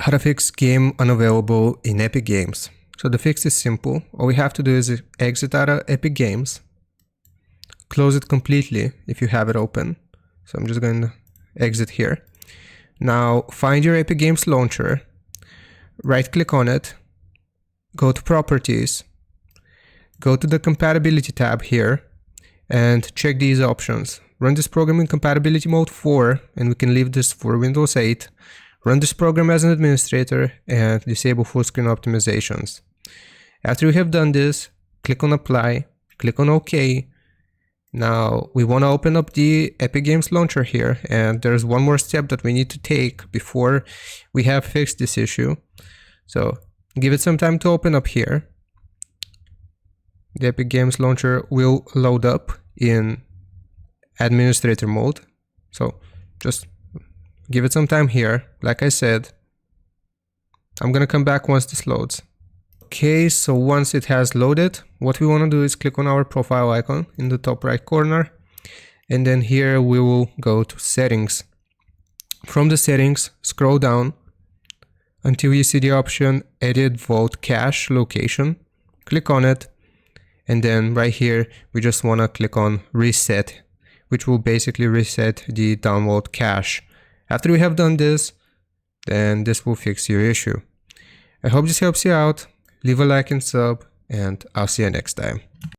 How to fix Game Unavailable in Epic Games. So the fix is simple. All we have to do is exit out of Epic Games, close it completely if you have it open. So I'm just going to exit here. Now find your Epic Games launcher, right click on it, go to Properties, go to the Compatibility tab here, and check these options. Run this program in compatibility mode 4, and we can leave this for Windows 8. Run this program as an administrator and disable full screen optimizations. After we have done this, click on Apply, click on OK. Now we want to open up the Epic Games launcher here, and there's one more step that we need to take before we have fixed this issue. So give it some time to open up here. The Epic Games launcher will load up in administrator mode. So just give it some time here. Like I said, I'm gonna come back once this loads. Okay, so once it has loaded, what we want to do is click on our profile icon in the top right corner, and then here we will go to settings. From the settings, scroll down until you see the option edit vault cache location. Click on it, and then right here we just want to click on reset, which will basically reset the download cache. After we have done this, then this will fix your issue. I hope this helps you out. Leave a like and sub, and I'll see you next time.